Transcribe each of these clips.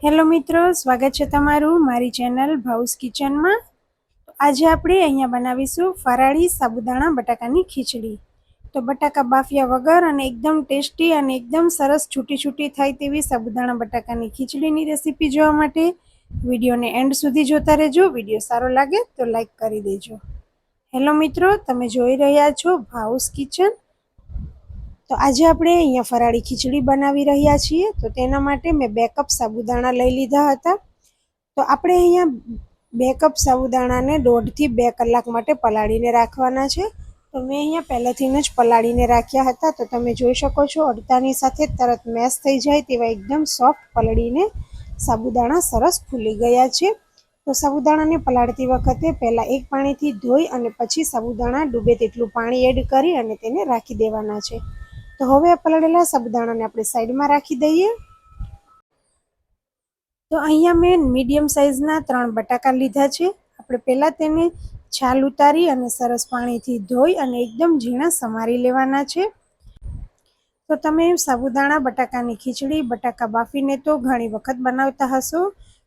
Hello મિત્રો, સ્વાગત છે તમારું મારી ચેનલ ભાઉસ કિચનમાં। આજે આપણે અહીંયા બનાવીશું ફરાળી સાબુદાણા બટાકાની ખીચડી। તો બટાકા બાફ્યા વગર અને એકદમ ટેસ્ટી અને એકદમ સરસ છૂટી છૂટી થાય તેવી સાબુદાણા બટાકાની ખીચડીની રેસીપી જોવા માટે વિડીયોને એન્ડ સુધી જોતા રહેજો। વિડીયો સારો લાગે તો લાઈક કરી દેજો। હેલો મિત્રો, તમે જોઈ રહ્યા છો ભાઉસ કિચન। તો આજે આપણે અહીંયા ફરાળી ખીચડી બનાવી રહ્યા છીએ। તો તેના માટે મેં 2 કપ સાબુદાણા લઈ લીધા હતા। તો આપણે અહીંયા 2 કપ સાબુદાણાને 1.5 થી 2 કલાક માટે પલાળીને રાખવાના છે। તો મેં અહીંયા પહેલેથી જ પલાળીને રાખ્યા હતા। તો તમે જોઈ શકો છો અડતાની સાથે તરત મેશ થઈ જાય તેવા એકદમ સોફ્ટ પલળીને સાબુદાણા સરસ ફૂલી ગયા છે। તો સાબુદાણાને પલાળતી વખતે પહેલાં એક પાણીથી ધોઈ અને પછી સાબુદાણા ડૂબે તેટલું પાણી એડ કરી અને તેને રાખી દેવાના છે। તો હવે આ પલાળેલા સાબુદાણાને આપણે સાઈડમાં રાખી દઈએ। તો અહીંયા મેં મીડિયમ સાઇઝના 3 બટાકા લીધા છે। આપણે પહેલાં તેને છાલ ઉતારી અને સરસ પાણીથી ધોઈ અને એકદમ ઝીણા સમારી લેવાના છે। તો તમે સાબુદાણા બટાકાની ખીચડી બટાકા બાફીને તો ઘણી વખત બનાવતા હશો,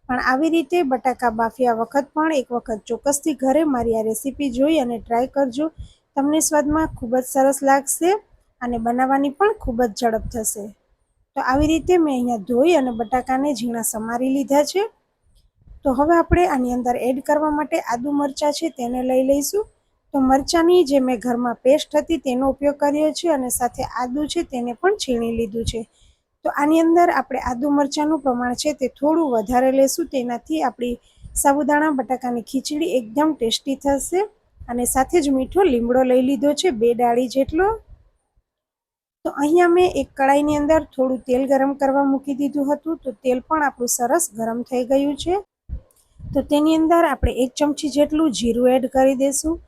પણ આવી રીતે બટાકા બાફ્યા વખત પણ એક વખત ચોક્કસથી ઘરે મારી આ રેસીપી જોઈ અને ટ્રાય કરજો। તમને સ્વાદમાં ખૂબ જ સરસ લાગશે અને બનાવવાની પણ ખૂબ જ ઝડપ થશે। તો આવી રીતે મેં અહીંયા ધોઈ અને બટાકાને ઝીણા સમારી લીધા છે। તો હવે આપણે આની અંદર એડ કરવા માટે આદુ મરચાં છે તેને લઈ લઈશું। તો મરચાંની જે મેં ઘરમાં પેસ્ટ હતી તેનો ઉપયોગ કર્યો છે અને સાથે આદુ છે તેને પણ છીણી લીધું છે। તો આની અંદર આપણે આદુ મરચાંનું પ્રમાણ છે તે થોડું વધારે લેશું, તેનાથી આપણી સાબુદાણા બટાકાની ખીચડી એકદમ ટેસ્ટી થશે। અને સાથે જ મીઠો લીમડો લઈ લીધો છે 2 ડાળી જેટલો। તો અહીંયા મેં એક કડાઈની અંદર થોડું તેલ ગરમ કરવા મૂકી દીધું હતું। તો તેલ પણ આપણું સરસ ગરમ થઈ ગયું છે। તો તેની અંદર આપણે 1 ચમચી જેટલું જીરું એડ કરી દઈશું।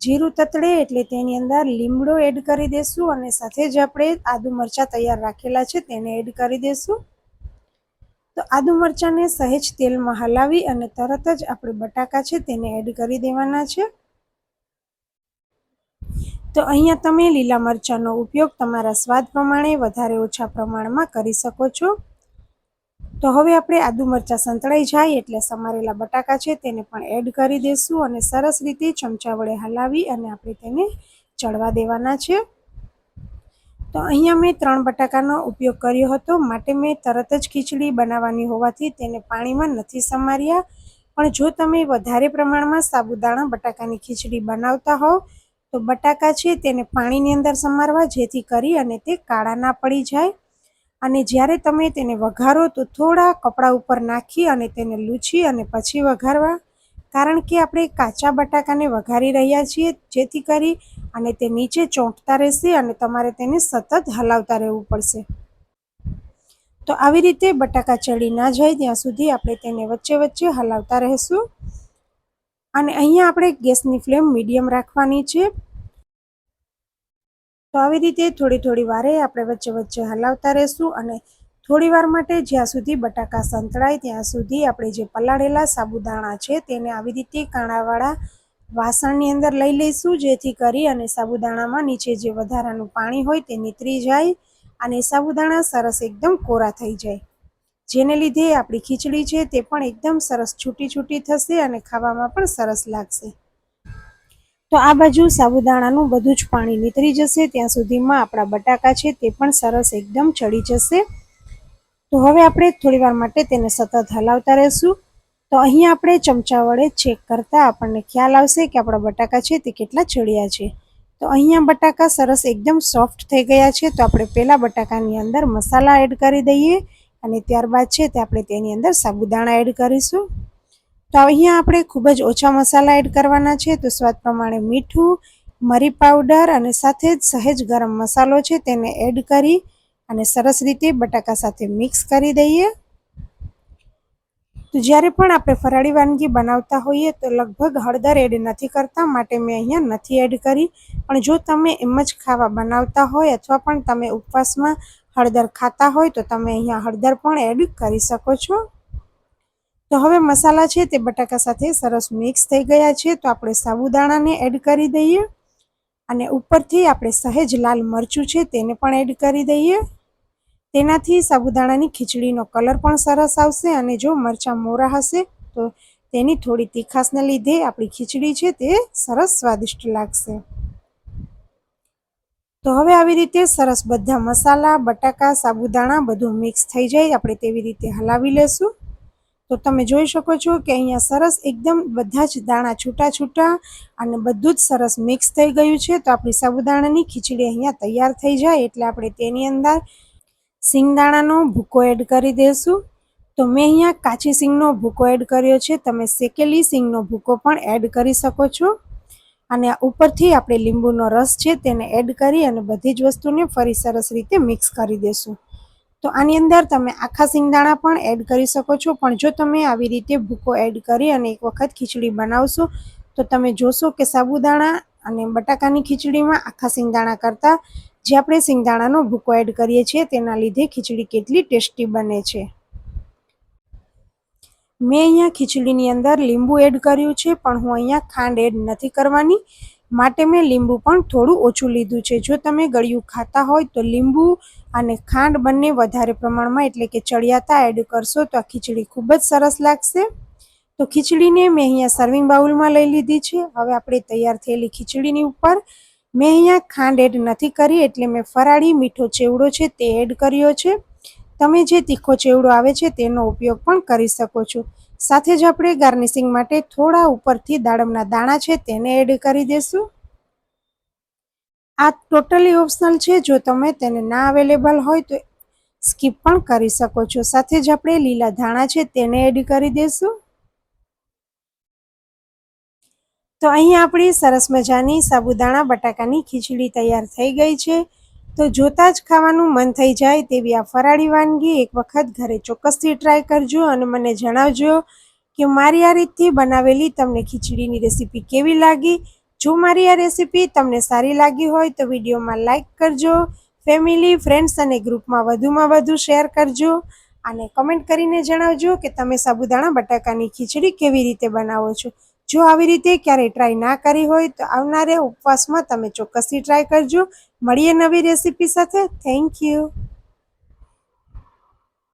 જીરું તતડે એટલે તેની અંદર લીમડો એડ કરી દઈશું અને સાથે જ આપણે આદુ મરચાં તૈયાર રાખેલા છે તેને એડ કરી દઈશું। તો આદુ મરચાંને સહેજ તેલમાં હલાવી અને તરત જ આપણે બટાકા છે તેને એડ કરી દેવાના છે। તો અહીંયા તમે લીલા મરચાંનો ઉપયોગ તમારા સ્વાદ પ્રમાણે વધારે ઓછા પ્રમાણમાં કરી શકો છો। તો હવે આપણે આદુ મરચાં સંતળાઈ જાય એટલે સમારેલા બટાકા છે તેને પણ એડ કરી દઈશું અને સરસ રીતે ચમચા વડે હલાવી અને આપણે તેને ચડવા દેવાના છે। તો અહીંયા મેં 3 બટાકાનો ઉપયોગ કર્યો હતો, માટે મેં તરત જ ખીચડી બનાવવાની હોવાથી તેને પાણીમાં નથી સમાર્યા। પણ જો તમે વધારે પ્રમાણમાં સાબુદાણા બટાકાની ખીચડી બનાવતા હોવ તો બટાકા છે તેને પાણીની અંદર સમારવા, જેથી કરી અને તે કાળા ના પડી જાય। અને જ્યારે તમે તેને વઘારો તો થોડા કપડા ઉપર નાખી અને તેને લૂછી અને પછી વઘારવા, કારણ કે આપણે કાચા બટાકાને વઘારી રહ્યા છીએ, જેથી કરી અને તે નીચે ચોંટતા રહેશે અને તમારે તેને સતત હલાવતા રહેવું પડશે। તો આવી રીતે બટાકા ચડી ના જાય ત્યાં સુધી આપણે તેને વચ્ચે વચ્ચે હલાવતા રહેશું। અને અહીંયા આપણે ગેસની ફ્લેમ મીડિયમ રાખવાની છે। તો આવી રીતે થોડી થોડી વારે આપણે વચ્ચે વચ્ચે હલાવતા રહેશું અને થોડી વાર માટે જ્યાં સુધી બટાકા સંતળાય ત્યાં સુધી આપણે જે પલાળેલા સાબુદાણા છે તેને આવી રીતે કાણાવાળા વાસણની અંદર લઈ લઈશું, જેથી કરી અને સાબુદાણામાં નીચે જે વધારાનું પાણી હોય તે નીતરી જાય અને સાબુદાણા સરસ એકદમ કોરા થઈ જાય, જેને લીધે આપણી ખીચડી છે તે પણ એકદમ સરસ છૂટી છૂટી થશે અને ખાવામાં પણ સરસ લાગશે। તો આ બાજુ સાબુદાણાનું બધું જ પાણી નીતરી જશે ત્યાં સુધીમાં આપણા બટાકા છે તે પણ સરસ એકદમ ચડી જશે। તો હવે આપણે થોડી વાર માટે તેને સતત હલાવતા રહેશું। તો અહીંયા આપણે ચમચા વડે ચેક કરતાં આપણને ખ્યાલ આવશે કે આપણા બટાકા છે તે કેટલા ચડ્યા છે। તો અહીંયા બટાકા સરસ એકદમ સોફ્ટ થઈ ગયા છે। તો આપણે પહેલાં બટાકાની અંદર મસાલા એડ કરી દઈએ અને ત્યારબાદ છે તે આપણે તેની અંદર સાબુદાણા એડ કરીશું। તો અહીંયા આપણે ખૂબ જ ઓછા મસાલા એડ કરવાના છે। તો સ્વાદ પ્રમાણે મીઠું, મરી પાવડર અને સાથે જ સહેજ ગરમ મસાલો છે તેને એડ કરી અને સરસ રીતે બટાકા સાથે મિક્સ કરી દઈએ। તો જ્યારે પણ આપણે ફરાળી વાનગી બનાવતા હોઈએ તો લગભગ હળદર એડ નથી કરતા, માટે મેં અહીંયા નથી એડ કરી। પણ જો તમે એમ જ ખાવા બનાવતા હોય અથવા પણ તમે ઉપવાસમાં હળદર ખાતા હોય તો તમે અહીંયા હળદર પણ એડ કરી શકો છો। તો હવે મસાલા છે તે બટાકા સાથે સરસ મિક્સ થઈ ગયા છે। તો આપણે સાબુદાણાને એડ કરી દઈએ અને ઉપરથી આપણે સહેજ લાલ મરચું છે તેને પણ એડ કરી દઈએ। તેનાથી સાબુદાણાની ખીચડીનો કલર પણ સરસ આવશે અને જો મરચાં મોરા હશે તો તેની થોડી તીખાશને લીધે આપણી ખીચડી છે તે સરસ સ્વાદિષ્ટ લાગશે. તો હવે આવી રીતે સરસ બધા મસાલા, બટાકા, સાબુદાણા બધું મિક્સ થઈ જાય આપણે તેવી રીતે હલાવી લેશું. તો તમે જોઈ શકો છો કે અહીંયા સરસ એકદમ બધા જ દાણા છૂટા છૂટા અને બધું જ સરસ મિક્સ થઈ ગયું છે. તો આપણી સાબુદાણાની ખીચડી અહીંયા તૈયાર થઈ જાય એટલે આપણે તેની અંદર સિંગદાણાનો ભૂકો એડ કરી દઈશું. તો મેં અહીંયા કાચી સિંગનો ભૂકો એડ કર્યો છે. તમે શેકેલી સિંગનો ભૂકો પણ એડ કરી શકો છો. અને ઉપરથી આપણે લીંબુનો રસ છે તેને એડ કરી અને બધી જ વસ્તુને ફરી સરસ રીતે મિક્સ કરી દેશું. તો આની અંદર તમે આખા સિંગદાણા પણ એડ કરી શકો છો, પણ જો તમે આવી રીતે ભૂકો એડ કરી અને એક વખત ખીચડી બનાવશો તો તમે જોશો કે સાબુદાણા અને બટાકાની ખીચડીમાં આખા સિંગદાણા કરતાં જે આપણે સિંગદાણાનો ભૂકો એડ કરીએ છીએ તેના લીધે ખીચડી કેટલી ટેસ્ટી બને છે. મેં અહીંયા ખીચડીની અંદર લીંબુ એડ કર્યું છે, પણ હું અહીંયા ખાંડ એડ નથી કરવાની, માટે મેં લીંબુ પણ થોડું ઓછું લીધું છે. જો તમે ગળ્યું ખાતા હોય તો લીંબુ અને ખાંડ બંને વધારે પ્રમાણમાં એટલે કે ચડિયાતા એડ કરશો તો આ ખીચડી ખૂબ જ સરસ લાગશે. તો ખીચડીને મેં અહીંયા સર્વિંગ બાઉલમાં લઈ લીધી છે. હવે આપણે તૈયાર થયેલી ખીચડીની ઉપર મેં અહીંયા ખાંડ એડ નથી કરી એટલે મેં ફરાળી મીઠો ચેવડો છે તે એડ કર્યો છે. તમે જે તીખો ચેવડો આવે છે તેનો ઉપયોગ પણ કરી શકો છો. સાથે જ આપણે ગાર્નિશિંગ માટે થોડા ઉપરથી દાડમના દાણા છે તેને એડ કરી દેશું. આ ટોટલી ઓપ્શનલ છે, જો તમે તેને ના અવેલેબલ હોય તો સ્કીપ પણ કરી શકો છો. સાથે જ આપણે લીલા ધાણા છે તેને એડ કરી દેશું. તો અહીંયા આપણી સરસ મજાની સાબુદાણા બટાકાની ખીચડી તૈયાર થઈ ગઈ છે. તો જોતાં જ ખાવાનું મન થઈ જાય તેવી આ ફરાળી વાનગી એક વખત ઘરે ચોક્કસથી ટ્રાય કરજો અને મને જણાવજો કે મારી આ રીતથી બનાવેલી તમને ખીચડીની રેસીપી કેવી લાગી. જો મારી આ રેસીપી તમને સારી લાગી હોય તો વિડીયોમાં લાઇક કરજો, ફેમિલી, ફ્રેન્ડ્સ અને ગ્રુપમાં વધુમાં વધુ શેર કરજો અને કમેન્ટ કરીને જણાવજો કે તમે સાબુદાણા બટાકાની ખીચડી કેવી રીતે બનાવો છો. જો આવી રીતે ક્યારેય ટ્રાય ના કરી હોય તો આવનારે ઉપવાસમાં તમે ચોક્કસથી ટ્રાય કરજો. મળીએ નવી રેસીપી સાથે. Thank you.